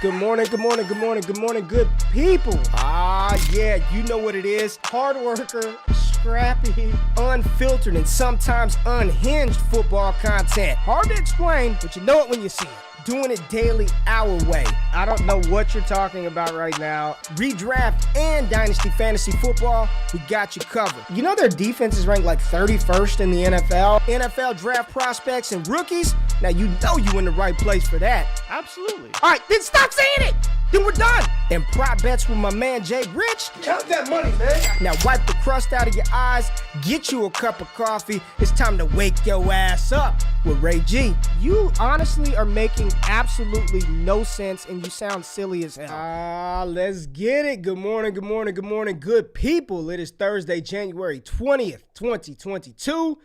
Good morning, good morning, good morning, good morning, good people. Yeah, you know what it is. Hard worker, scrappy, unfiltered, and sometimes unhinged football content. Hard to explain, but you know it when you see it. Doing it daily our way. I don't know what you're talking about right now. Redraft and Dynasty Fantasy Football, we got you covered. You know their defense is ranked like 31st in the NFL? NFL draft prospects and rookies? Now you know you in the right place for that. Absolutely. All right, then stop saying it. Then we're done. And prop bets with my man Jay Rich. Count that money, man. Now wipe the crust out of your eyes. Get you a cup of coffee. It's time to wake your ass up with Ray G. You honestly are making absolutely no sense and you sound silly as hell. Let's get it. Good morning, good morning, good morning, good people. It is Thursday, January 20th, 2022.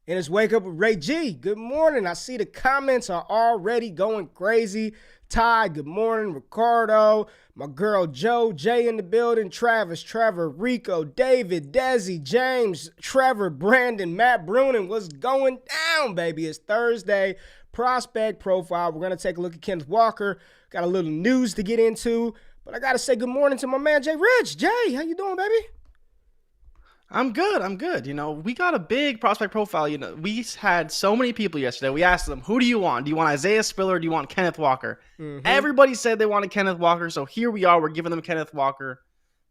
And it's Wake Up with Ray G. Good morning. I see the comments are already going crazy. Ty, good morning. Ricardo, my girl Joe, Jay in the building, Travis, Trevor, Rico, David, Desi, James, Trevor, Brandon, Matt Brunin. What's going down, baby? It's Thursday. Prospect profile. We're going to take a look at Kenneth Walker. Got a little news to get into. But I got to say good morning to my man Jay Rich. Jay, how you doing, baby? I'm good. You know, we got a big prospect profile. You know, we had so many people yesterday. We asked them, who do you want? Do you want Isaiah Spiller or do you want Kenneth Walker? Everybody said they wanted Kenneth Walker, so here we are. We're giving them Kenneth Walker.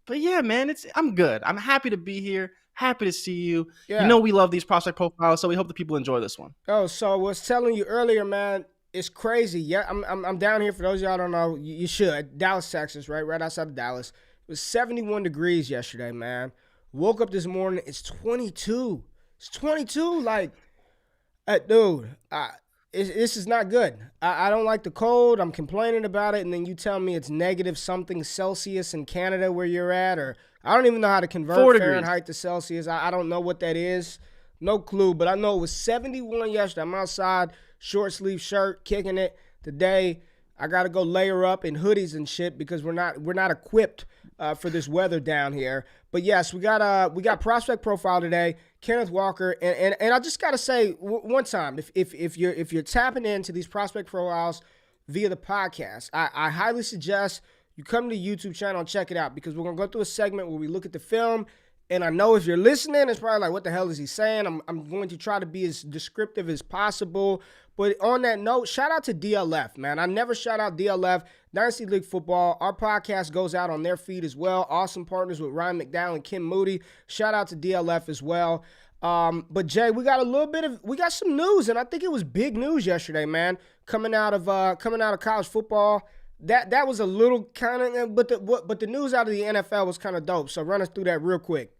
But yeah, man, I'm good. I'm happy to be here. Happy to see you. Yeah. You know we love these prospect profiles, so we hope the people enjoy this one. Oh, so I was telling you earlier, man, it's crazy. Yeah, I'm down here. For those of y'all don't know, you should. Dallas, Texas, right outside of Dallas. It was 71 degrees yesterday, man. Woke up this morning, it's 22. It's 22. Like, dude, this is not good. I don't like the cold. I'm complaining about it, and then you tell me it's negative something Celsius in Canada where you're at, or I don't even know how to convert Fahrenheit to Celsius. I don't know what that is. No clue, but I know it was 71 yesterday. I'm outside, short sleeve shirt, kicking it. Today, I got to go layer up in hoodies and shit because we're not equipped for this weather down here. But yes, we got prospect profile today, Kenneth Walker, and I just gotta say one time, if you're tapping into these prospect profiles via the podcast, I highly suggest you come to the YouTube channel and check it out because we're gonna go through a segment where we look at the film. And I know if you're listening, it's probably like, what the hell is he saying? I'm going to try to be as descriptive as possible. But on that note, shout out to DLF, man. I never shout out DLF, Dynasty League Football. Our podcast goes out on their feed as well. Awesome partners with Ryan McDowell and Kim Moody. Shout out to DLF as well. But Jay, we got some news, and I think it was big news yesterday, man. Coming out of college football. That was a little kind of, but the news out of the NFL was kind of dope. So run us through that real quick.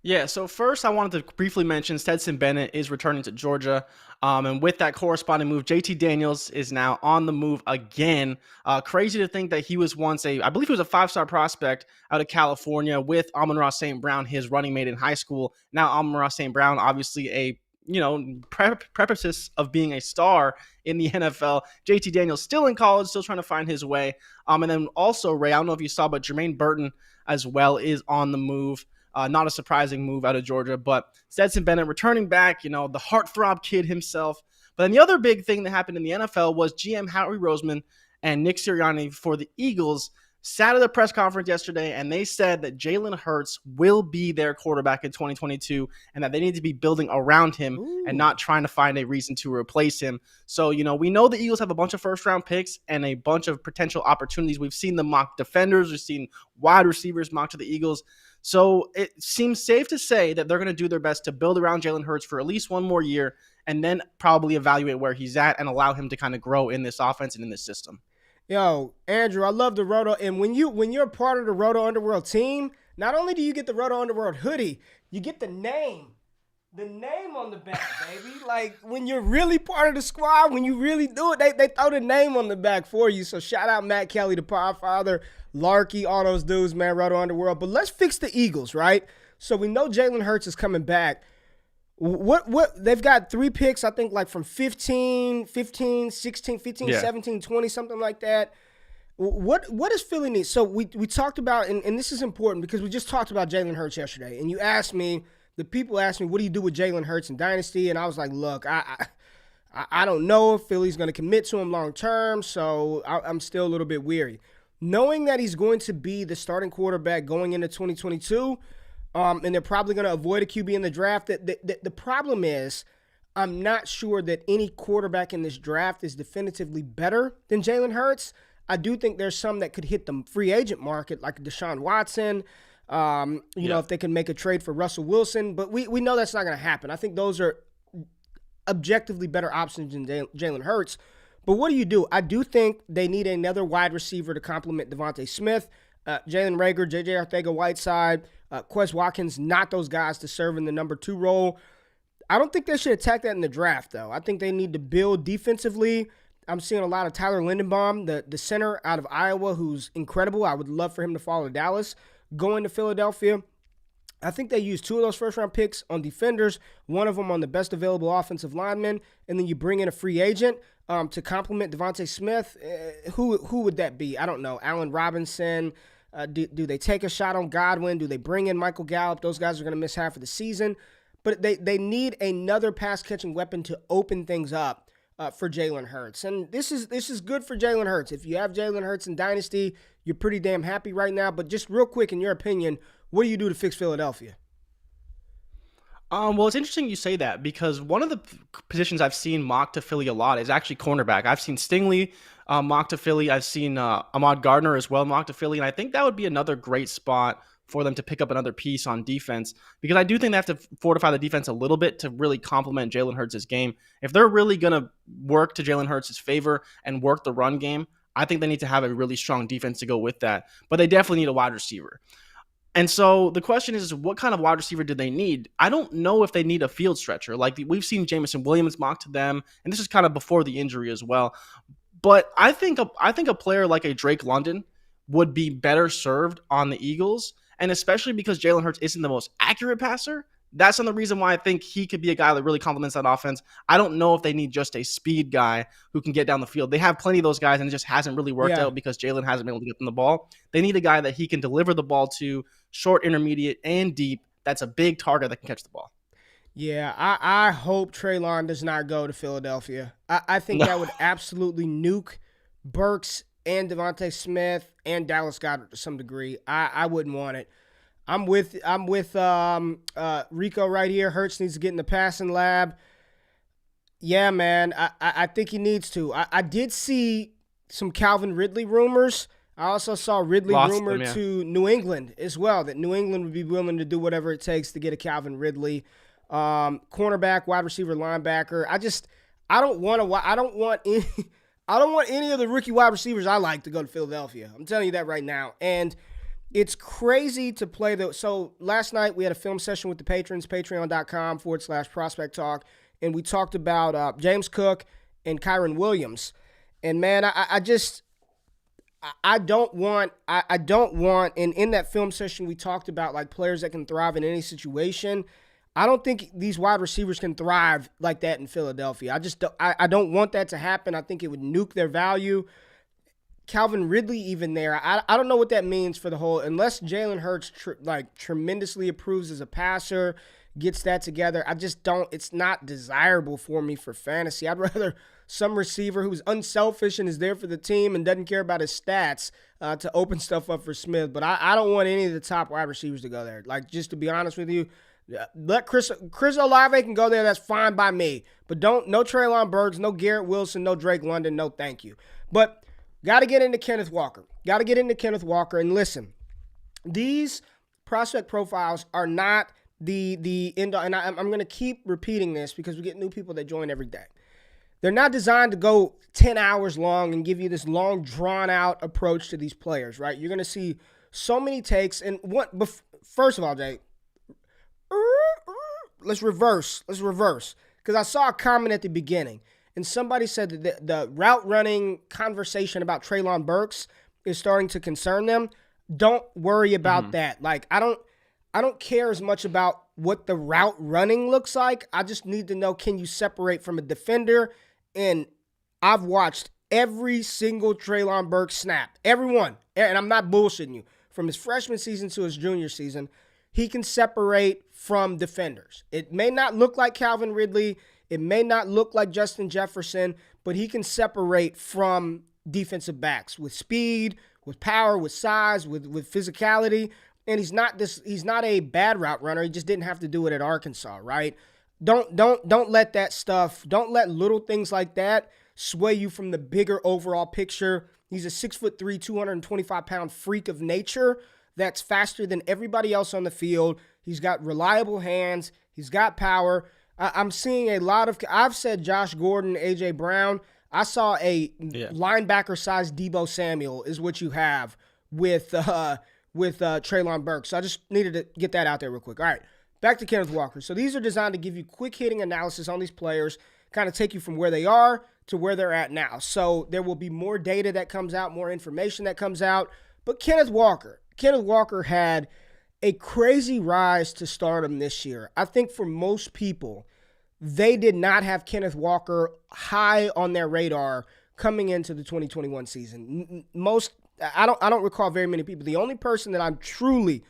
Yeah, so first I wanted to briefly mention Stetson Bennett is returning to Georgia. And with that corresponding move, JT Daniels is now on the move again. Crazy to think that he was once I believe he was a 5-star prospect out of California with Amon-Ra St. Brown, his running mate in high school. Now Amon-Ra St. Brown, obviously a precipice of being a star in the NFL. JT Daniels still in college, still trying to find his way. And then also, Ray, I don't know if you saw, but Jermaine Burton as well is on the move. Not a surprising move out of Georgia, but Stetson Bennett returning back, the heartthrob kid himself. But then the other big thing that happened in the NFL was GM Howie Roseman and Nick Sirianni for the Eagles sat at a press conference yesterday, and they said that Jalen Hurts will be their quarterback in 2022 and that they need to be building around him and not trying to find a reason to replace him. So, we know the Eagles have a bunch of first-round picks and a bunch of potential opportunities. We've seen them mock defenders. We've seen wide receivers mock to the Eagles. So it seems safe to say that they're going to do their best to build around Jalen Hurts for at least one more year and then probably evaluate where he's at and allow him to kind of grow in this offense and in this system. Yo, Andrew, I love the Roto. And when you're part of the Roto Underworld team, not only do you get the Roto Underworld hoodie, you get the name on the back, baby. Like, when you're really part of the squad, when you really do it, they throw the name on the back for you. So shout out Matt Kelly, the Podfather, Larky, all those dudes, man, Roto Underworld. But let's fix the Eagles, right? So we know Jalen Hurts is coming back. What they've got 3 picks, I think, like from 15, 16, 15, 17, 20, something like that. What does Philly need? So we talked about, and this is important because we just talked about Jalen Hurts yesterday, and you asked me, the people asked me, what do you do with Jalen Hurts in Dynasty? And I was like, look, I don't know if Philly's going to commit to him long term, so I'm still a little bit weary. Knowing that he's going to be the starting quarterback going into 2022, and they're probably going to avoid a QB in the draft, the problem is I'm not sure that any quarterback in this draft is definitively better than Jalen Hurts. I do think there's some that could hit the free agent market, like Deshaun Watson, you know, if they can make a trade for Russell Wilson. But we know that's not going to happen. I think those are objectively better options than Jalen Hurts. But what do? I do think they need another wide receiver to complement Devontae Smith. Jalen Reagor, J.J. Arcega-Whiteside, Quez Watkins, not those guys to serve in the number 2 role. I don't think they should attack that in the draft, though. I think they need to build defensively. I'm seeing a lot of Tyler Linderbaum, the center out of Iowa, who's incredible. I would love for him to follow Dallas, going to Philadelphia. I think they used 2 of those first-round picks on defenders, one of them on the best available offensive lineman, and then you bring in a free agent to complement Devontae Smith. Who would that be? I don't know. Allen Robinson. Do they take a shot on Godwin? Do they bring in Michael Gallup? Those guys are going to miss half of the season. But they need another pass-catching weapon to open things up for Jalen Hurts. And this is good for Jalen Hurts. If you have Jalen Hurts in Dynasty, you're pretty damn happy right now. But just real quick, in your opinion, what do you do to fix Philadelphia? Well, it's interesting you say that because one of the positions I've seen mocked to Philly a lot is actually cornerback. I've seen Stingley mocked to Philly. I've seen Ahmad Gardner as well mocked to Philly. And I think that would be another great spot for them to pick up another piece on defense, because I do think they have to fortify the defense a little bit to really complement Jalen Hurts' game. If they're really going to work to Jalen Hurts' favor and work the run game, I think they need to have a really strong defense to go with that. But they definitely need a wide receiver. And so the question is, what kind of wide receiver do they need? I don't know if they need a field stretcher. Like we've seen Jameson Williams mocked to them, and this is kind of before the injury as well. But I think a player like a Drake London would be better served on the Eagles. And especially because Jalen Hurts isn't the most accurate passer, that's another reason why I think he could be a guy that really complements that offense. I don't know if they need just a speed guy who can get down the field. They have plenty of those guys, and it just hasn't really worked out because Jalen hasn't been able to get them the ball. They need a guy that he can deliver the ball to, short, intermediate, and deep. That's a big target that can catch the ball. Yeah, I hope Treylon does not go to Philadelphia. I think that would absolutely nuke Burks and Devontae Smith and Dallas Goedert to some degree. I wouldn't want it. I'm with Rico right here. Hurts needs to get in the passing lab. Yeah, man. I think he needs to. I did see some Calvin Ridley rumors. I also saw Ridley rumored to New England as well, that New England would be willing to do whatever it takes to get a Calvin Ridley. Cornerback, wide receiver, linebacker. I don't want any of the rookie wide receivers I like to go to Philadelphia. I'm telling you that right now. And it's crazy to play so last night we had a film session with the patrons, patreon.com/prospect talk. And we talked about James Cook and Kyron Williams. And man, I don't want, and in that film session we talked about like players that can thrive in any situation. I don't think these wide receivers can thrive like that in Philadelphia. I don't want that to happen. I think it would nuke their value. Calvin Ridley even there. I don't know what that means for the whole, unless Jalen Hurts tremendously improves as a passer, gets that together. It's not desirable for me for fantasy. I'd rather some receiver who's unselfish and is there for the team and doesn't care about his stats to open stuff up for Smith. But I don't want any of the top wide receivers to go there. Like, just to be honest with you, let Chris Olave can go there. That's fine by me. But no Treylon Burks, no Garrett Wilson, no Drake London, no thank you. But got to get into Kenneth Walker. And listen, these prospect profiles are not the end. And I'm going to keep repeating this because we get new people that join every day. They're not designed to go 10 hours long and give you this long, drawn-out approach to these players, right? You're going to see so many takes. And first of all, Jay, let's reverse. Because I saw a comment at the beginning, and somebody said that the route running conversation about Treylon Burks is starting to concern them. Don't worry about that. Like, I don't care as much about what the route running looks like. I just need to know, can you separate from a defender? And I've watched every single Treylon Burks snap. Everyone. And I'm not bullshitting you. From his freshman season to his junior season, he can separate from defenders. It may not look like Calvin Ridley. It may not look like Justin Jefferson, but he can separate from defensive backs with speed, with power, with size, with physicality. And he's not a bad route runner. He just didn't have to do it at Arkansas, right? Don't let that stuff, don't let little things like that sway you from the bigger overall picture. He's a 6'3", 225-pound freak of nature that's faster than everybody else on the field. He's got reliable hands. He's got power. I'm seeing a lot of, I've said Josh Gordon, A.J. Brown. I saw a linebacker-sized Deebo Samuel is what you have with Treylon Burks. So I just needed to get that out there real quick. All right, back to Kenneth Walker. So these are designed to give you quick-hitting analysis on these players, kind of take you from where they are to where they're at now. So there will be more data that comes out, more information that comes out. But Kenneth Walker had a crazy rise to stardom this year. I think for most people, they did not have Kenneth Walker high on their radar coming into the 2021 season. I don't recall very many people. The only person that I truly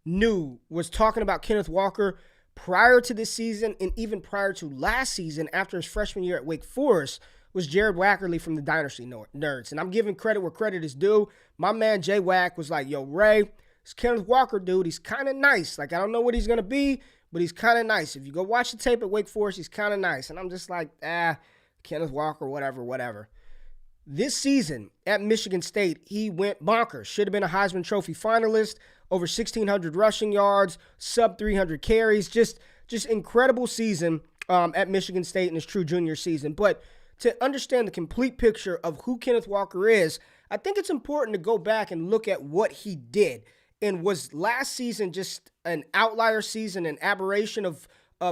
knew was talking about Kenneth Walker prior to this season and even prior to last season after his freshman year at Wake Forest was Jared Wackerly from the Dynasty Nerds. And I'm giving credit where credit is due. My man Jay Wack was like, yo, Ray, this Kenneth Walker dude, he's kind of nice. Like, I don't know what he's going to be, but he's kind of nice. If you go watch the tape at Wake Forest, he's kind of nice. And I'm just like, Kenneth Walker, whatever. This season at Michigan State, he went bonkers. Should have been a Heisman Trophy finalist, over 1,600 rushing yards, sub 300 carries. Just incredible season at Michigan State in his true junior season. But to understand the complete picture of who Kenneth Walker is, I think it's important to go back and look at what he did. And was last season just an outlier season, an aberration of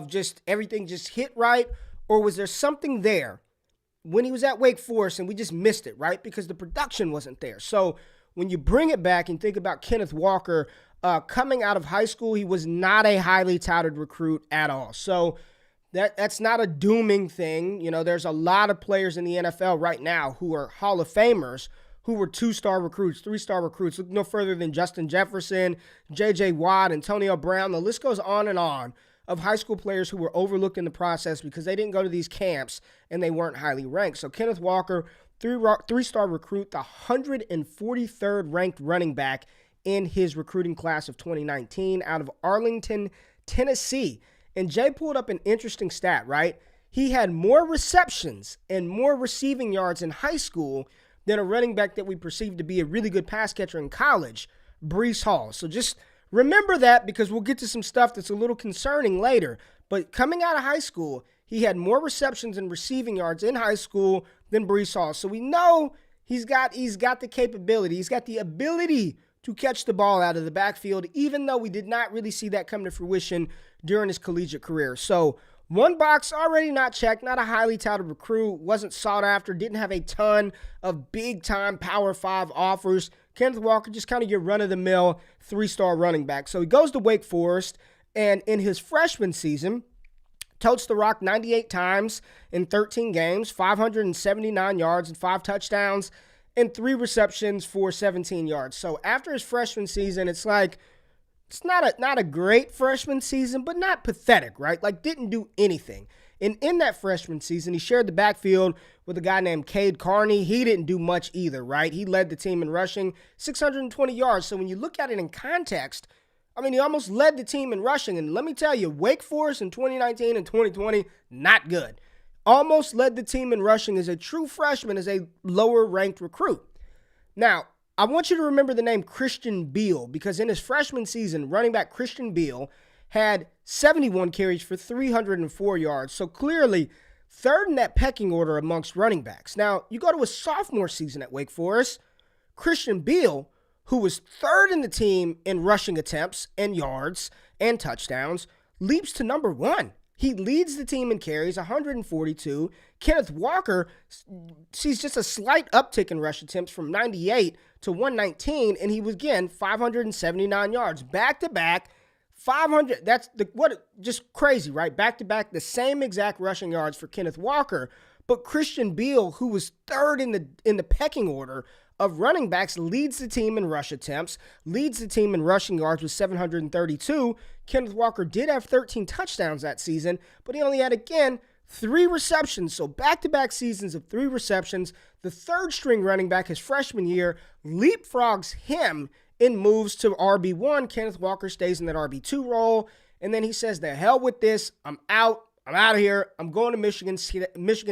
just everything just hit right? Or was there something there when he was at Wake Forest and we just missed it, right? Because the production wasn't there. So when you bring it back and think about Kenneth Walker coming out of high school, he was not a highly touted recruit at all. So that's not a dooming thing. You know, there's a lot of players in the NFL right now who are Hall of Famers who were 2-star recruits, 3-star recruits. Look no further than Justin Jefferson, J.J. Watt, Antonio Brown. The list goes on of high school players who were overlooked in the process because they didn't go to these camps and they weren't highly ranked. So Kenneth Walker, 3-star recruit, the 143rd ranked running back in his recruiting class of 2019 out of Arlington, Tennessee. And Jay pulled up an interesting stat, right? He had more receptions and more receiving yards in high school than a running back that we perceived to be a really good pass catcher in college, Breece Hall. So just remember that because we'll get to some stuff that's a little concerning later. But coming out of high school, he had more receptions and receiving yards in high school than Breece Hall. So we know he's got the capability. He's got the ability to catch the ball out of the backfield, even though we did not really see that come to fruition during his collegiate career. So one box already not checked, not a highly touted recruit, wasn't sought after, didn't have a ton of big-time Power 5 offers. Kenneth Walker, just kind of your run-of-the-mill 3-star running back. So he goes to Wake Forest, and in his freshman season, totes the rock 98 times in 13 games, 579 yards and 5 touchdowns, and 3 receptions for 17 yards. So after his freshman season, it's like, it's not a great freshman season, but not pathetic, right? Like, didn't do anything. And in that freshman season, he shared the backfield with a guy named Cade Carney. He didn't do much either, right? He led the team in rushing, 620 yards. So when you look at it in context, I mean, he almost led the team in rushing. And let me tell you, Wake Forest in 2019 and 2020, not good. Almost led the team in rushing as a true freshman, as a lower-ranked recruit. Now, I want you to remember the name Christian Beal because in his freshman season, running back Christian Beal had 71 carries for 304 yards. So clearly, third in that pecking order amongst running backs. Now, you go to his sophomore season at Wake Forest, Christian Beal, who was third in the team in rushing attempts and yards and touchdowns, leaps to number 1. He leads the team in carries, 142. Kenneth Walker sees just a slight uptick in rush attempts from 98 to 119, and he was, again, 579 yards. Back-to-back, 500. Just crazy, right? Back-to-back, the same exact rushing yards for Kenneth Walker. But Christian Beal, who was third in the pecking order of running backs, leads the team in rush attempts, leads the team in rushing yards with 732. Kenneth Walker did have 13 touchdowns that season, but he only had, again, 3 receptions. So back-to-back seasons of 3 receptions. The third-string running back his freshman year leapfrogs him and moves to RB1. Kenneth Walker stays in that RB2 role. And then he says, the hell with this. I'm out. I'm out of here. I'm going to Michigan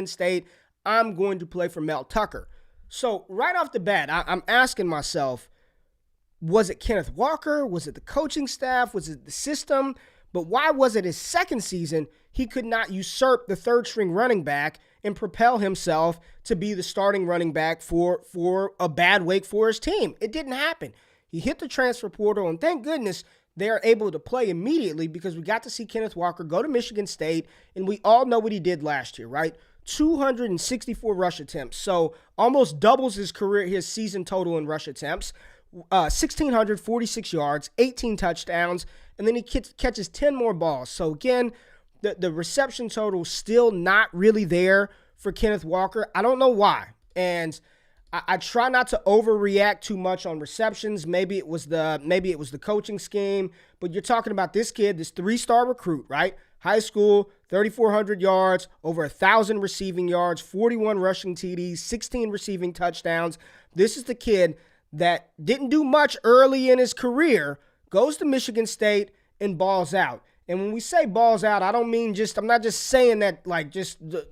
State. I'm going to play for Mel Tucker. So right off the bat, I'm asking myself, was it Kenneth Walker? Was it the coaching staff? Was it the system? But why was it his second season he could not usurp the third-string running back and propel himself to be the starting running back for a bad Wake Forest team? It didn't happen. He hit the transfer portal, and thank goodness they are able to play immediately because we got to see Kenneth Walker go to Michigan State, and we all know what he did last year, right? 264 rush attempts, so almost doubles his season total in rush attempts. 1,646 yards, 18 touchdowns, and then he catches 10 more balls. So again, the reception total still not really there for Kenneth Walker. I don't know why, and I try not to overreact too much on receptions. Maybe it was the coaching scheme, but you're talking about this kid, this 3-star recruit, right? High school, 3,400 yards, over 1,000 receiving yards, 41 rushing TDs, 16 receiving touchdowns. This is the kid that didn't do much early in his career, goes to Michigan State and balls out. And when we say balls out, I don't mean I'm not just saying that like just a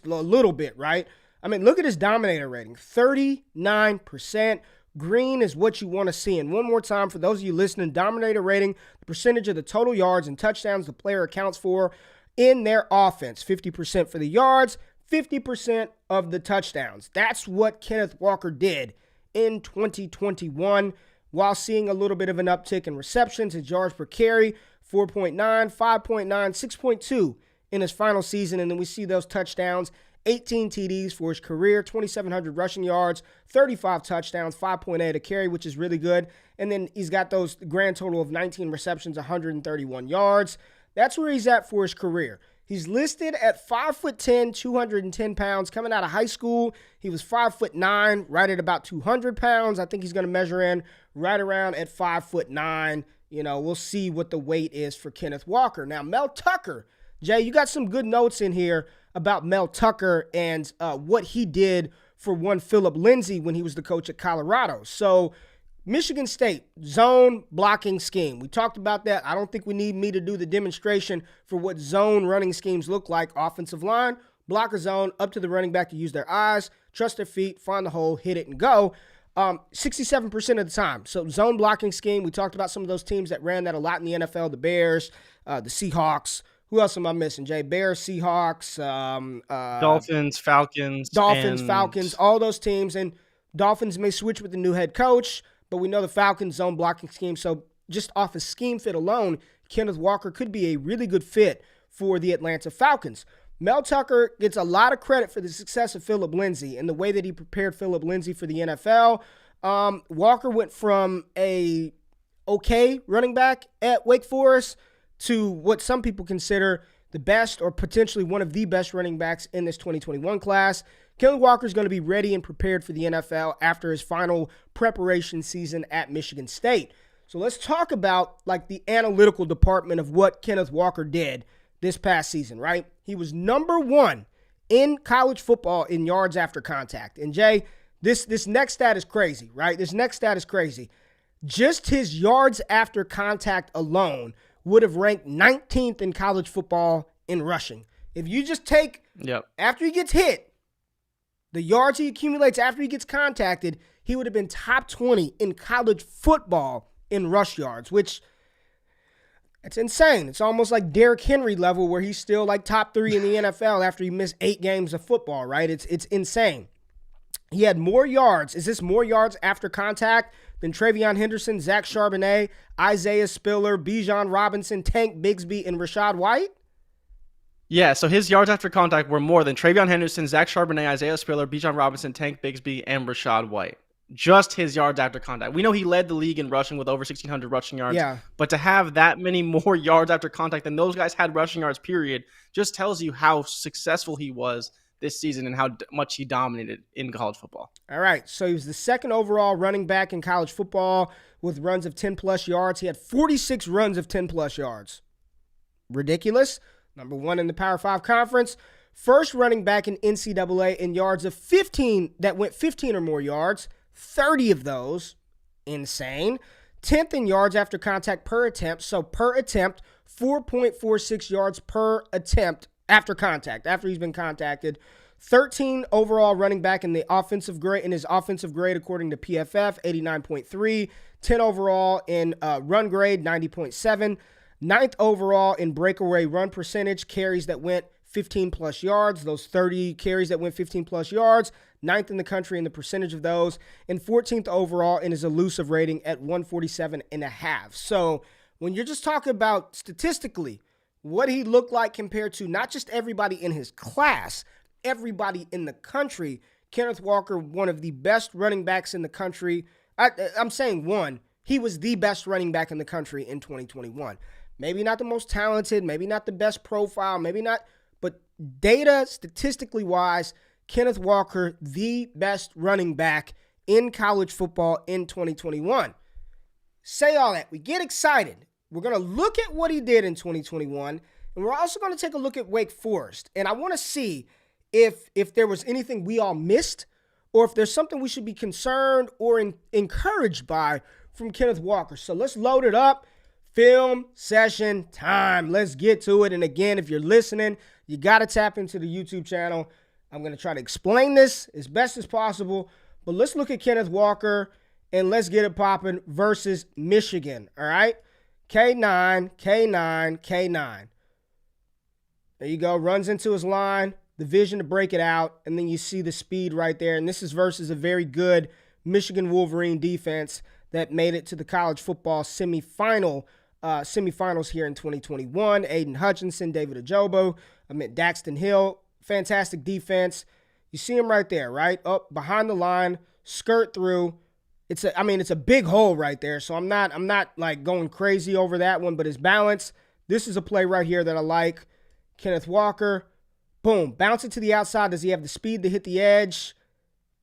little bit, right? I mean, look at his dominator rating, 39%. Green is what you want to see. And one more time, for those of you listening, dominator rating, the percentage of the total yards and touchdowns the player accounts for in their offense. 50% for the yards, 50% of the touchdowns. That's what Kenneth Walker did in 2021, while seeing a little bit of an uptick in receptions and yards per carry, 4.9, 5.9, 6.2 in his final season. And then we see those touchdowns, 18 TDs for his career, 2,700 rushing yards, 35 touchdowns, 5.8 a carry, which is really good. And then he's got those grand total of 19 receptions, 131 yards. That's where he's at for his career. He's listed at 5'10", 210 pounds. Coming out of high school, he was 5'9", right at about 200 pounds. I think he's going to measure in right around at 5'9". You know, we'll see what the weight is for Kenneth Walker. Now, Mel Tucker, Jay, you got some good notes in here about Mel Tucker and what he did for one Philip Lindsay when he was the coach at Colorado. So, Michigan State, zone blocking scheme. We talked about that. I don't think we need me to do the demonstration for what zone running schemes look like. Offensive line, block a zone, up to the running back to use their eyes, trust their feet, find the hole, hit it, and go. 67% of the time. So zone blocking scheme, we talked about some of those teams that ran that a lot in the NFL, the Bears, the Seahawks. Who else am I missing, Jay? Bears, Seahawks. Dolphins, Falcons, all those teams. And Dolphins may switch with the new head coach, but we know the Falcons zone blocking scheme. So just off of scheme fit alone, Kenneth Walker could be a really good fit for the Atlanta Falcons. Mel Tucker gets a lot of credit for the success of Philip Lindsay and the way that he prepared Philip Lindsay for the NFL. Walker went from a okay running back at Wake Forest to what some people consider the best or potentially one of the best running backs in this 2021 class. Kenneth Walker is going to be ready and prepared for the NFL after his final preparation season at Michigan State. So let's talk about like the analytical department of what Kenneth Walker did this past season, right? He was number 1 in college football in yards after contact. And Jay, this next stat is crazy, right? This next stat is crazy. Just his yards after contact alone would have ranked 19th in college football in rushing. If you just take, after he gets hit, the yards he accumulates after he gets contacted, he would have been top 20 in college football in rush yards, which it's insane. It's almost like Derrick Henry level where he's still like top 3 in the NFL after he missed 8 games of football, right? It's insane. He had more yards. Is this more yards after contact than Travion Henderson, Zach Charbonnet, Isaiah Spiller, Bijan Robinson, Tank Bigsby, and Rashad White? Yeah, so his yards after contact were more than Travion Henderson, Zach Charbonnet, Isaiah Spiller, Bijan Robinson, Tank Bigsby, and Rashad White. Just his yards after contact. We know he led the league in rushing with over 1,600 rushing yards. Yeah. But to have that many more yards after contact than those guys had rushing yards, period, just tells you how successful he was this season and how much he dominated in college football. All right, so he was the second overall running back in college football with runs of 10-plus yards. He had 46 runs of 10-plus yards. Ridiculous. number 1 in the Power 5 conference. First running back in NCAA in yards of 15 that went 15 or more yards, 30 of those. Insane. 10th in yards after contact per attempt. So per attempt, 4.46 yards per attempt after contact, after he's been contacted. 13 overall running back in the offensive grade, in his offensive grade according to PFF, 89.3. 10 overall in run grade, 90.7. 9th overall in breakaway run percentage, carries that went 15 plus yards, those 30 carries that went 15 plus yards, 9th in the country in the percentage of those, and 14th overall in his elusive rating at 147.5. So when you're just talking about statistically what he looked like compared to not just everybody in his class, everybody in the country, Kenneth Walker, one of the best running backs in the country. I'm saying he was the best running back in the country in 2021. Maybe not the most talented, maybe not the best profile, maybe not, but data, statistically wise, Kenneth Walker, the best running back in college football in 2021. Say all that. We get excited. We're going to look at what he did in 2021, and we're also going to take a look at Wake Forest. And I want to see if there was anything we all missed, or if there's something we should be concerned or encouraged by from Kenneth Walker. So let's load it up. Film session time. Let's get to it. And again, if you're listening, you got to tap into the YouTube channel. I'm going to try to explain this as best as possible. But let's look at Kenneth Walker and let's get it popping versus Michigan. All right? K9, K9, K9. There you go. Runs into his line. The vision to break it out. And then you see the speed right there. And this is versus a very good Michigan Wolverine defense that made it to the college football semifinals here in 2021. Aiden Hutchinson, David Ajobo, Daxton Hill, fantastic defense. You see him right there, right? Up behind the line, skirt through. It's a big hole right there. So I'm not like going crazy over that one, but his balance. This is a play right here that I like. Kenneth Walker, boom, bounce it to the outside. Does he have the speed to hit the edge?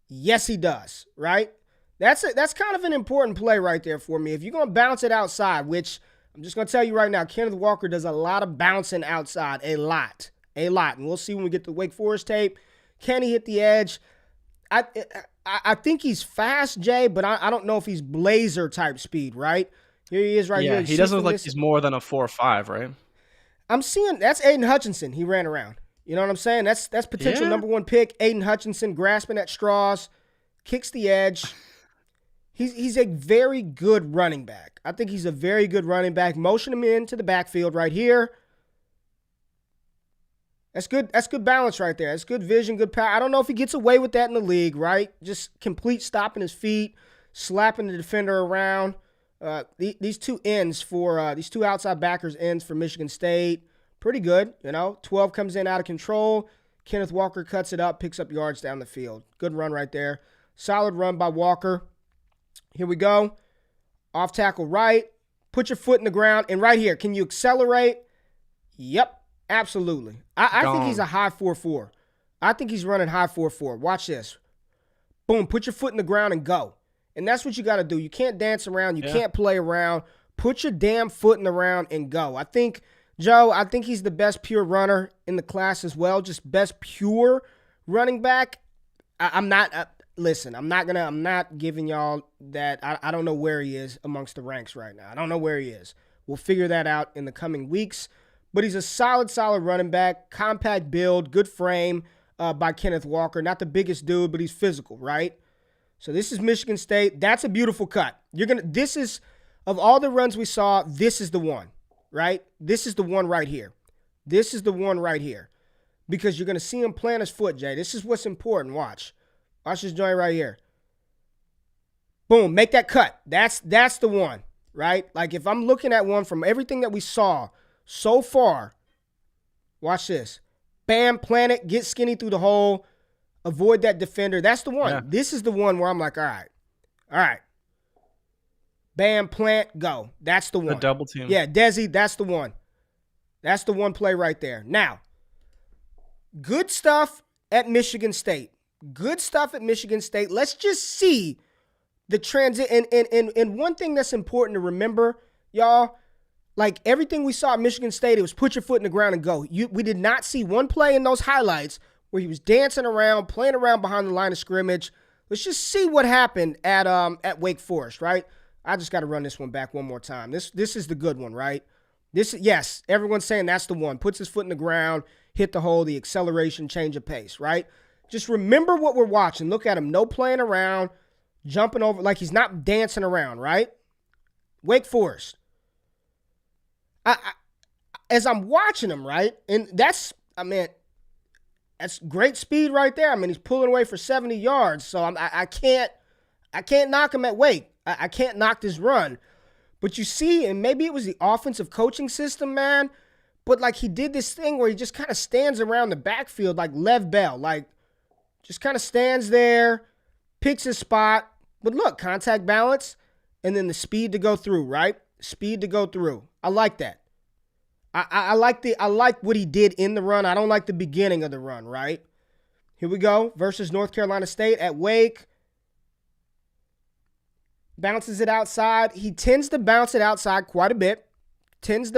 Yes, he does, right? That's kind of an important play right there for me. If you're going to bounce it outside, which I'm just going to tell you right now, Kenneth Walker does a lot of bouncing outside, a lot. And we'll see when we get the Wake Forest tape. Can he hit the edge? I think he's fast, Jay, but I don't know if he's blazer type speed, right? Here he is right here. Yeah, he doesn't look like he's more than a 4.5, right? I'm seeing, that's Aiden Hutchinson he ran around. You know what I'm saying? That's potential number 1 pick. Aiden Hutchinson grasping at straws, kicks the edge. He's a very good running back. I think he's a very good running back. Motion him into the backfield right here. That's good. That's good balance right there. That's good vision, good power. I don't know if he gets away with that in the league, right? Just complete stopping his feet, slapping the defender around. These two ends for these two outside backers ends for Michigan State, pretty good. 12 comes in out of control. Kenneth Walker cuts it up, picks up yards down the field. Good run right there. Solid run by Walker. Here we go. Off tackle right. Put your foot in the ground. And right here, can you accelerate? Yep, absolutely. I think he's a high 4.4. I think he's running high 4.4. Watch this. Boom, put your foot in the ground and go. And that's what you got to do. You can't dance around. You can't play around. Put your damn foot in the ground and go. I think, Joe, he's the best pure runner in the class as well. Just best pure running back. I'm not giving y'all that. I don't know where he is amongst the ranks right now. I don't know where he is. We'll figure that out in the coming weeks. But he's a solid running back, compact build, good frame by Kenneth Walker. Not the biggest dude, but he's physical, right? So this is Michigan State. That's a beautiful cut. This is, of all the runs we saw, this is the one, right? This is the one right here. This is the one right here. Because you're going to see him plant his foot, Jay. This is what's important. Watch this joint right here. Boom, make that cut. That's the one, right? Like if I'm looking at one from everything that we saw so far, watch this. Bam, plant it, get skinny through the hole, avoid that defender. That's the one. Yeah. This is the one where I'm like, all right. Bam, plant, go. That's the one. The double team. Yeah, Desi, that's the one. That's the one play right there. Now, good stuff at Michigan State. Let's just see the transit. And one thing that's important to remember, y'all, Like everything we saw at Michigan State, it was put your foot in the ground and go. We did not see one play in those highlights where he was dancing around, playing around behind the line of scrimmage. Let's just see what happened at Wake Forest, right? I just got to run this one back one more time. This is the good one, right? Yes, everyone's saying that's the one. Puts his foot in the ground, hit the hole, the acceleration, change of pace, right? Just remember what we're watching. Look at him, no playing around, jumping over, like he's not dancing around, right? Wake Forest. As I'm watching him, right, and that's great speed right there. I mean, he's pulling away for 70 yards, so I can't knock him at Wake. I can't knock this run. But you see, and maybe it was the offensive coaching system, man, but like he did this thing where he just kind of stands around the backfield like Lev Bell, like just kind of stands there, picks his spot. But look, contact balance, and then the speed to go through, right? Speed to go through. I like that. I like what he did in the run. I don't like the beginning of the run, right? Here we go. Versus North Carolina State at Wake. Bounces it outside. He tends to bounce it outside quite a bit. I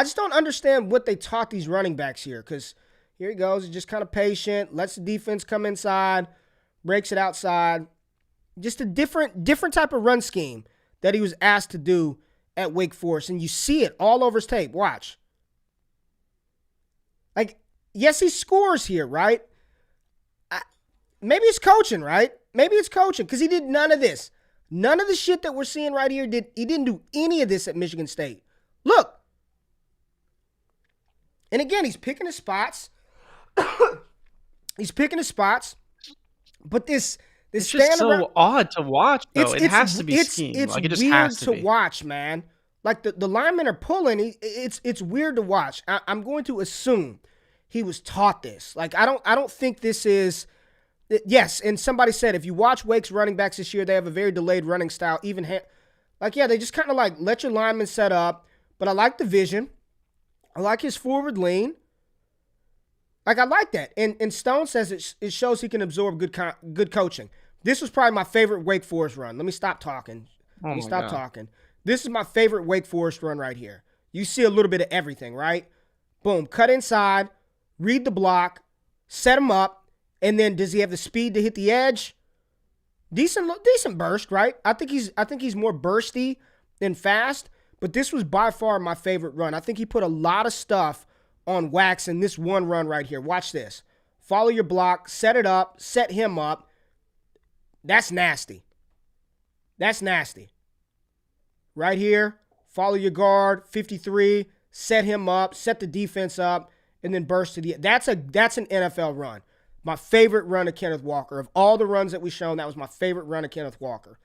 just don't understand what they taught these running backs here, because here he goes. He's just kind of patient. Lets the defense come inside. Breaks it outside. Just a different type of run scheme that he was asked to do at Wake Forest, and you see it all over his tape. Watch. Like, yes, he scores here, right? Maybe it's coaching, right? Maybe it's coaching, because he did none of this. None of the shit that we're seeing right here, he didn't do any of this at Michigan State. Look. And again, he's picking his spots. But this it's just so odd to watch, though. It has to be schemed. It's like, it just weird has to be. watch, man. Like, the linemen are pulling. It's weird to watch. I'm going to assume he was taught this. Like, I don't think this is. Yes, and somebody said if you watch Wake's running backs this year, they have a very delayed running style. They just kind of like let your linemen set up. But I like the vision. I like his forward lean. Like, I like that. And Stone says it shows he can absorb good coaching. This was probably my favorite Wake Forest run. Let me stop talking. This is my favorite Wake Forest run right here. You see a little bit of everything, right? Boom. Cut inside. Read the block. Set him up. And then does he have the speed to hit the edge? Decent burst, right? I think he's more bursty than fast. But this was by far my favorite run. I think he put a lot of stuff on wax in this one run right here. Watch this. Follow your block. Set it up. Set him up. That's nasty. Right here. Follow your guard. 53. Set him up. Set the defense up. And then burst to the... That's an NFL run. My favorite run of Kenneth Walker. Of all the runs that we've shown, that was my favorite run of Kenneth Walker.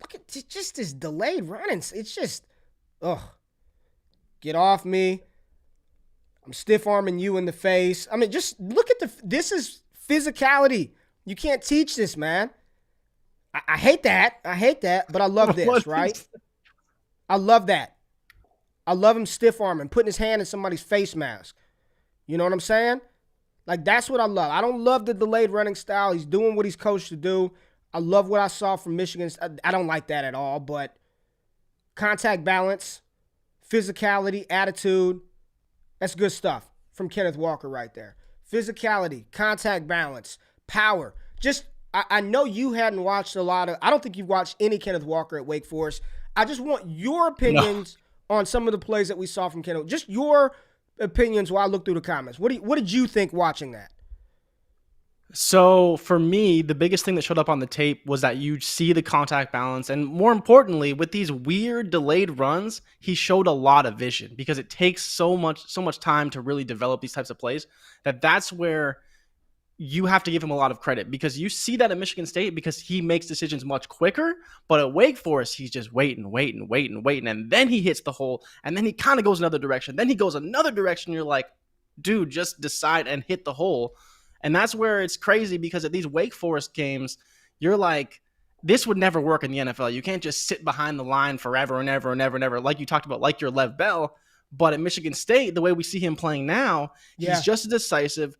Look at just this delayed running. It's just... Ugh. Get off me. I'm stiff-arming you in the face. I mean, just look at this is physicality. You can't teach this, man. I hate that. But I love this, right? I love that. I love him stiff-arming, putting his hand in somebody's face mask. You know what I'm saying? Like, that's what I love. I don't love the delayed running style. He's doing what he's coached to do. I love what I saw from Michigan. I don't like that at all, but contact balance, physicality, attitude, that's good stuff from Kenneth Walker right there. Physicality, contact balance, power. Just, I know you hadn't watched a lot of, I don't think you've watched any Kenneth Walker at Wake Forest. I just want your opinions on some of the plays that we saw from Kenneth. Just your opinions while I look through the comments. What did you think watching that? So for me, the biggest thing that showed up on the tape was that you see the contact balance. And more importantly, with these weird delayed runs, he showed a lot of vision, because it takes so much time to really develop these types of plays that's where you have to give him a lot of credit, because you see that at Michigan State because he makes decisions much quicker. But at Wake Forest, he's just waiting. And then he hits the hole, and then he kind of goes another direction. Then he goes another direction. You're like, dude, just decide and hit the hole. And that's where it's crazy, because at these Wake Forest games, you're like, this would never work in the NFL. You can't just sit behind the line forever and ever and ever and ever, like you talked about, like your Lev Bell. But at Michigan State, the way we see him playing now, he's just as decisive,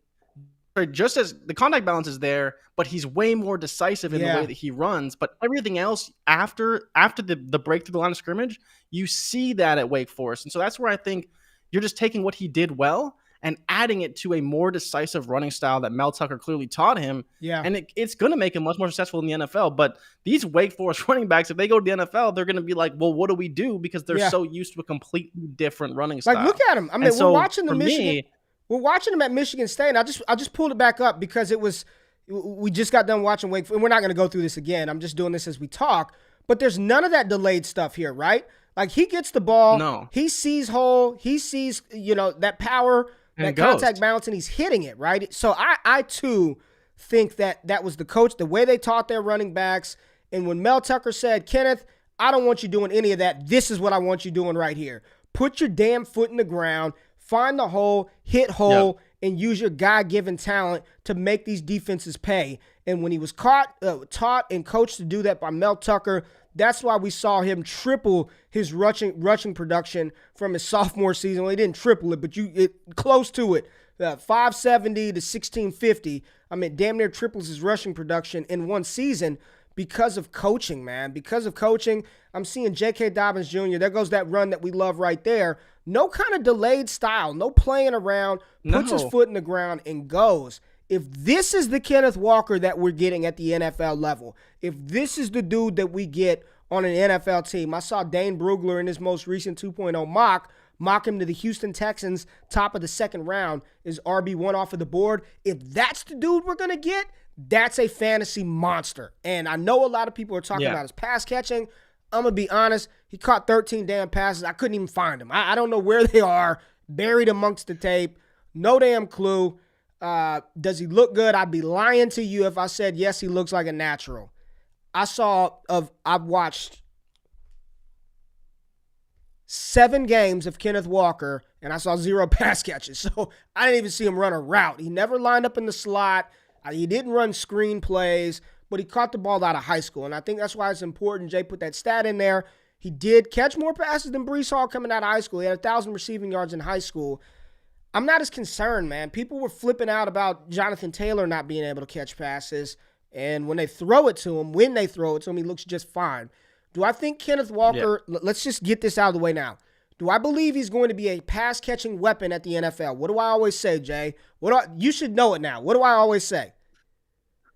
just as the contact balance is there, but he's way more decisive in the way that he runs. But everything else after the break through the line of scrimmage, you see that at Wake Forest. And so that's where I think you're just taking what he did well and adding it to a more decisive running style that Mel Tucker clearly taught him. Yeah. And it's going to make him much more successful in the NFL. But these Wake Forest running backs, if they go to the NFL, they're going to be like, well, what do we do? Because they're so used to a completely different running style. Like, look at him. I mean, we're watching the Michigan. We're watching him at Michigan State. And I just pulled it back up because we just got done watching Wake Forest. And we're not going to go through this again. I'm just doing this as we talk. But there's none of that delayed stuff here, right? Like, he gets the ball. No. He sees hole. He sees, that power, that contact balance, and he's hitting it, right? So I too think that was the coach, the way they taught their running backs. And when Mel Tucker said, Kenneth, I don't want you doing any of that. This is what I want you doing right here. Put your damn foot in the ground. Find the hole, hit hole, and use your God-given talent to make these defenses pay. And when he was taught and coached to do that by Mel Tucker, that's why we saw him triple his rushing production from his sophomore season. Well, he didn't triple it, but close to it. 570 to 1650. I mean, damn near triples his rushing production in one season because of coaching, man. Because of coaching, I'm seeing J.K. Dobbins Jr. There goes that run that we love right there. No kind of delayed style, no playing around, puts his foot in the ground and goes. If this is the Kenneth Walker that we're getting at the NFL level, if this is the dude that we get on an NFL team, I saw Dane Brugler in his most recent 2.0 mock him to the Houston Texans, top of the second round, is RB1 off of the board. If that's the dude we're going to get, that's a fantasy monster. And I know a lot of people are talking about his pass catching. I'm going to be honest. He caught 13 damn passes. I couldn't even find them. I don't know where they are. Buried amongst the tape. No damn clue. Does he look good? I'd be lying to you if I said, yes, he looks like a natural. I've watched 7 games of Kenneth Walker, and I saw 0 pass catches. So I didn't even see him run a route. He never lined up in the slot. He didn't run screen plays, but he caught the ball out of high school. And I think that's why it's important. Jay put that stat in there. He did catch more passes than Breece Hall coming out of high school. He had 1,000 receiving yards in high school. I'm not as concerned, man. People were flipping out about Jonathan Taylor not being able to catch passes. And when they throw it to him, he looks just fine. Do I think Kenneth Walker, let's just get this out of the way now. Do I believe he's going to be a pass-catching weapon at the NFL? What do I always say, Jay? You should know it now. What do I always say?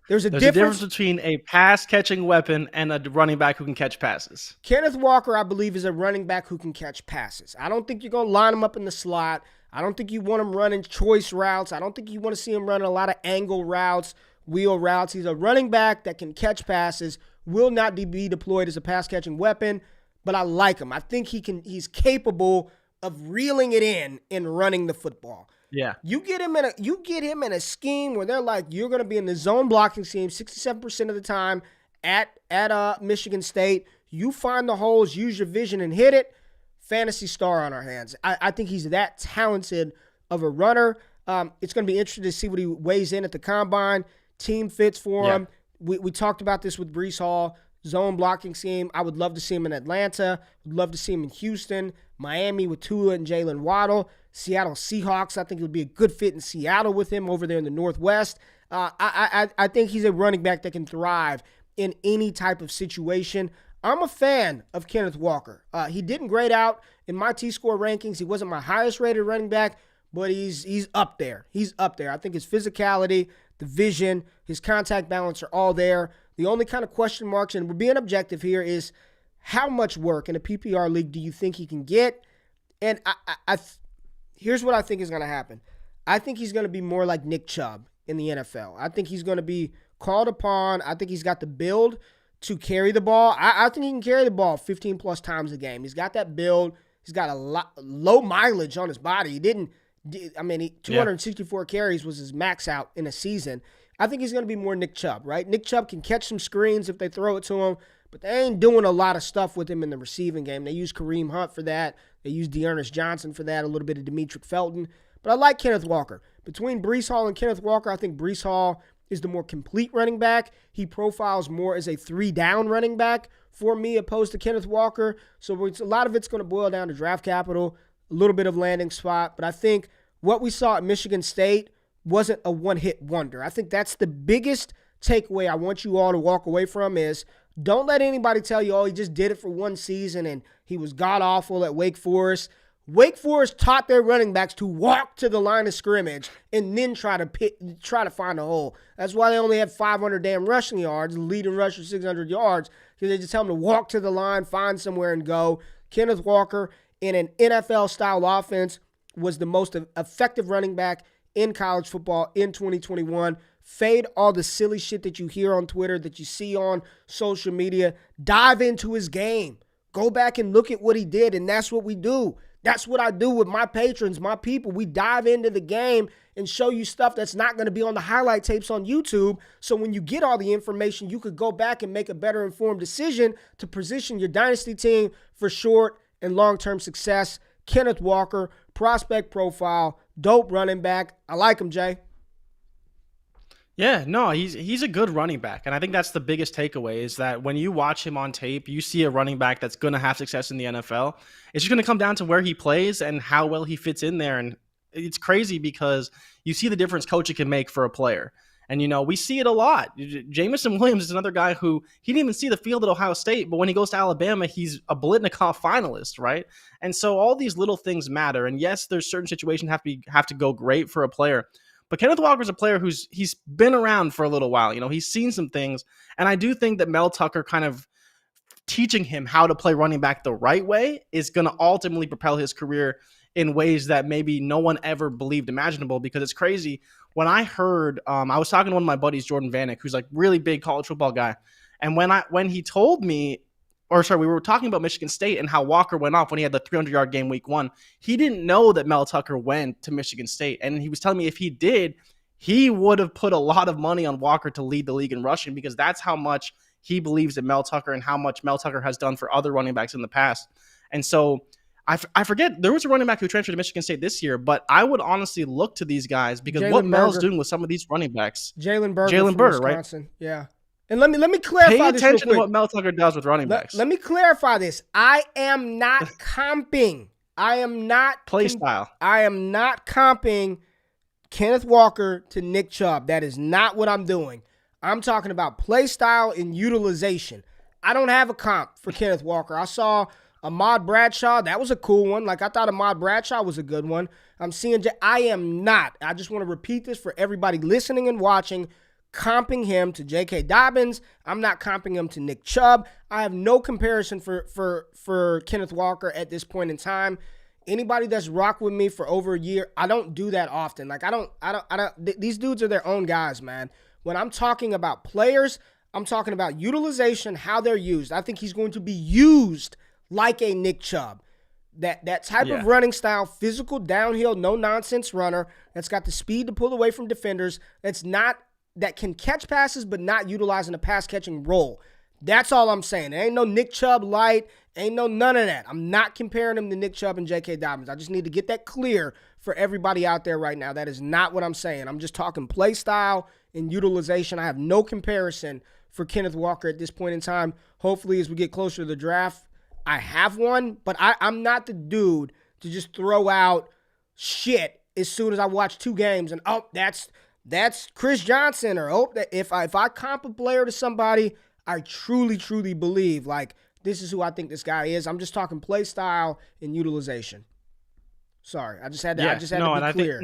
There's a difference between a pass-catching weapon and a running back who can catch passes. Kenneth Walker, I believe, is a running back who can catch passes. I don't think you're going to line him up in the slot. I don't think you want him running choice routes. I don't think you want to see him running a lot of angle routes, wheel routes. He's a running back that can catch passes, will not be deployed as a pass-catching weapon, but I like him. I think he's capable of reeling it in and running the football. Yeah. You get him in a scheme where they're like, you're going to be in the zone blocking scheme 67% of the time at Michigan State. You find the holes, use your vision, and hit it. Fantasy star on our hands. I think he's that talented of a runner. It's going to be interesting to see what he weighs in at the combine. Team fits for him. We talked about this with Breece Hall. Zone blocking scheme. I would love to see him in Atlanta. Would love to see him in Houston. Miami with Tua and Jalen Waddle. Seattle Seahawks. I think it would be a good fit in Seattle with him over there in the Northwest. I think he's a running back that can thrive in any type of situation. I'm a fan of Kenneth Walker. He didn't grade out in my T-Score rankings. He wasn't my highest rated running back, but he's up there. He's up there. I think his physicality, the vision, his contact balance are all there. The only kind of question marks, and we're being objective here, is how much work in a PPR league do you think he can get? And here's what I think is going to happen. I think he's going to be more like Nick Chubb in the NFL. I think he's going to be called upon. I think he's got the build to carry the ball. I think he can carry the ball 15 plus times a game. He's got that build. He's got a low mileage on his body. He didn't, 264 carries was his max out in a season. I think he's going to be more Nick Chubb, right? Nick Chubb can catch some screens if they throw it to him, but they ain't doing a lot of stuff with him in the receiving game. They use Kareem Hunt for that. They use Dearness Johnson for that, a little bit of Demetric Felton. But I like Kenneth Walker. Between Breece Hall and Kenneth Walker, I think Breece Hall is the more complete running back. He profiles more as a 3-down running back for me opposed to Kenneth Walker. So a lot of it's going to boil down to draft capital, a little bit of landing spot. But I think what we saw at Michigan State wasn't a one-hit wonder. I think that's the biggest takeaway I want you all to walk away from is don't let anybody tell you, oh, he just did it for one season and he was god-awful at Wake Forest. Wake Forest taught their running backs to walk to the line of scrimmage and then try to find a hole. That's why they only had 500 damn rushing yards, the leading rusher 600 yards, because they just tell them to walk to the line, find somewhere and go. Kenneth Walker in an NFL-style offense was the most effective running back in college football in 2021. Fade all the silly shit that you hear on Twitter, that you see on social media. Dive into his game. Go back and look at what he did, and that's what we do. That's what I do with my patrons, my people. We dive into the game and show you stuff that's not going to be on the highlight tapes on YouTube. So when you get all the information, you could go back and make a better informed decision to position your dynasty team for short and long-term success. Kenneth Walker, prospect profile, dope running back. I like him, Jay. Yeah, no, he's a good running back. And I think that's the biggest takeaway is that when you watch him on tape, you see a running back that's going to have success in the NFL. It's just going to come down to where he plays and how well he fits in there. And it's crazy because you see the difference coaching can make for a player. And, we see it a lot. Jamison Williams is another guy who he didn't even see the field at Ohio State, but when he goes to Alabama, he's a Blitnikoff finalist, right? And so all these little things matter. And yes, there's certain situations have to go great for a player. But Kenneth Walker's a player he's been around for a little while. He's seen some things. And I do think that Mel Tucker kind of teaching him how to play running back the right way is going to ultimately propel his career in ways that maybe no one ever believed imaginable, because it's crazy. When I heard, I was talking to one of my buddies, Jordan Vanek, who's like really big college football guy. And when he told me, we were talking about Michigan State and how Walker went off when he had the 300-yard game week 1. He didn't know that Mel Tucker went to Michigan State. And he was telling me if he did, he would have put a lot of money on Walker to lead the league in rushing, because that's how much he believes in Mel Tucker and how much Mel Tucker has done for other running backs in the past. And so I forget, there was a running back who transferred to Michigan State this year, but I would honestly look to these guys because what Mel's doing with some of these running backs. Jalen Berger, right? Yeah. And let me clarify this. Pay attention attention to what Mel Tucker does with running backs. Let me clarify this. I am not comping. I am not play style. I am not comping Kenneth Walker to Nick Chubb. That is not what I'm doing. I'm talking about play style and utilization. I don't have a comp for Kenneth Walker. I saw Ahmad Bradshaw. That was a cool one. Like, I thought Ahmad Bradshaw was a good one. I am not. I just want to repeat this for everybody listening and watching. Comping him to J.K. Dobbins. I'm not comping him to Nick Chubb. I have no comparison for Kenneth Walker at this point in time. Anybody that's rocked with me for over a year, I don't do that often. Like, I don't. These dudes are their own guys, man. When I'm talking about players, I'm talking about utilization, how they're used. I think he's going to be used like a Nick Chubb. That type of running style, physical, downhill, no-nonsense runner that's got the speed to pull away from defenders, that can catch passes but not utilizing a pass-catching role. That's all I'm saying. There ain't no Nick Chubb light. Ain't no none of that. I'm not comparing him to Nick Chubb and J.K. Dobbins. I just need to get that clear for everybody out there right now. That is not what I'm saying. I'm just talking play style and utilization. I have no comparison for Kenneth Walker at this point in time. Hopefully, as we get closer to the draft, I have one, but I'm not the dude to just throw out shit as soon as I watch 2 games and, that's Chris Johnson, or if I comp a player to somebody, I truly believe, like, this is who I think this guy is. I'm just talking play style and utilization. Sorry, I just had to be clear.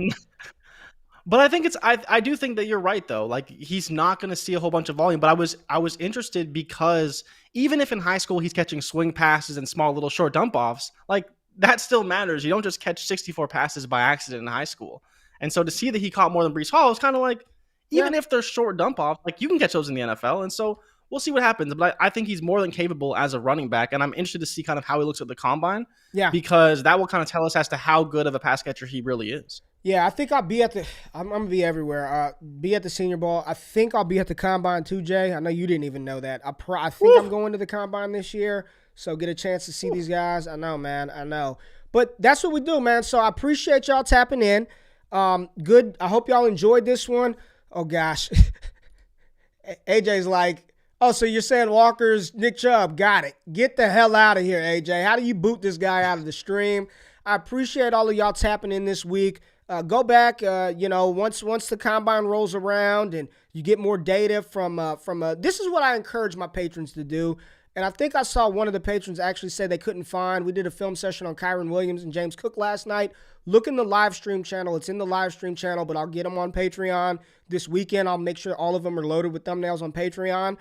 But I think I do think that you're right, though. Like, he's not going to see a whole bunch of volume. But I was interested because even if in high school he's catching swing passes and small little short dump offs, like, that still matters. You don't just catch 64 passes by accident in high school. And so to see that he caught more than Breece Hall is kind of like, even if they're short dump off, like, you can catch those in the NFL. And so we'll see what happens. But I think he's more than capable as a running back. And I'm interested to see kind of how he looks at the combine. Yeah. Because that will kind of tell us as to how good of a pass catcher he really is. Yeah, I think I'm going to be everywhere. Be at the Senior Bowl. I think I'll be at the combine too, Jay. I know you didn't even know that. I think I'm going to the combine this year. So get a chance to see these guys. I know, man. I know. But that's what we do, man. So I appreciate y'all tapping in. Good. I hope y'all enjoyed this one. Oh, gosh. AJ's like, oh, so you're saying Walker's Nick Chubb. Got it. Get the hell out of here, AJ. How do you boot this guy out of the stream? I appreciate all of y'all tapping in this week. Go back, once the combine rolls around and you get more data from this is what I encourage my patrons to do. And I think I saw one of the patrons actually say they couldn't find. We did a film session on Kyron Williams and James Cook last night. Look in the live stream channel. It's in the live stream channel, but I'll get them on Patreon this weekend. I'll make sure all of them are loaded with thumbnails on Patreon.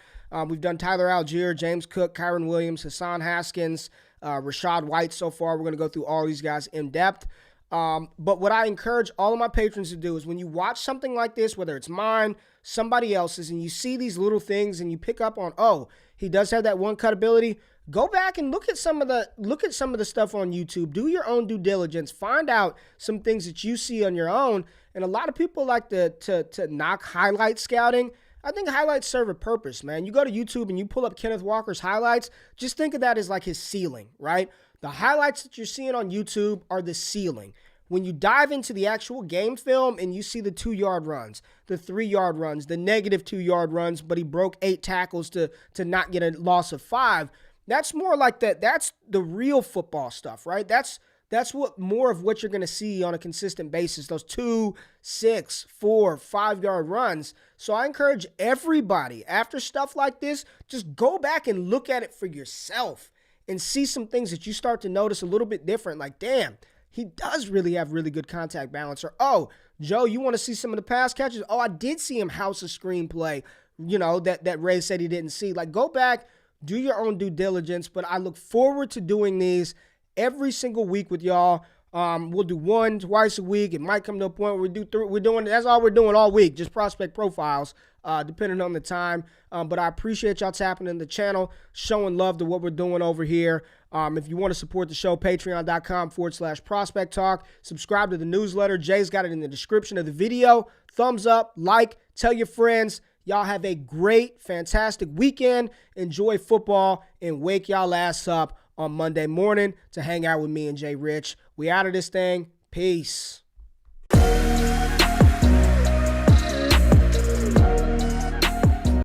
We've done Tyler Algier, James Cook, Kyron Williams, Hassan Haskins, Rashad White so far. We're going to go through all these guys in depth. But what I encourage all of my patrons to do is when you watch something like this, whether it's mine, somebody else's, and you see these little things and you pick up on, oh, he does have that one cut ability, go back and look at some of the stuff on YouTube. Do your own due diligence. Find out some things that you see on your own. And a lot of people like to knock highlight scouting. I think highlights serve a purpose, man. You go to YouTube and you pull up Kenneth Walker's highlights, just think of that as like his ceiling, right? The highlights that you're seeing on YouTube are the ceiling. When you dive into the actual game film and you see the 2-yard runs, the 3-yard runs, the negative 2-yard runs, but he broke 8 tackles to not get a loss of 5, that's more like that. That's the real football stuff, right? That's what more of what you're going to see on a consistent basis, those 2, 6, 4, 5-yard runs. So I encourage everybody, after stuff like this, just go back and look at it for yourself and see some things that you start to notice a little bit different. Like, damn, he does really have really good contact balance. Or, oh, Joe, you want to see some of the pass catches? Oh, I did see him house a screenplay, that Ray said he didn't see. Like, go back, do your own due diligence. But I look forward to doing these every single week with y'all. We'll do one, twice a week. It might come to a point where we do 3. That's all we're doing all week, just prospect profiles, depending on the time. But I appreciate y'all tapping in the channel, showing love to what we're doing over here. If you want to support the show, patreon.com/prospect talk. Subscribe to the newsletter. Jay's got it in the description of the video. Thumbs up, like, tell your friends. Y'all have a great, fantastic weekend. Enjoy football and wake y'all ass up on Monday morning to hang out with me and Jay Rich. We out of this thing. Peace.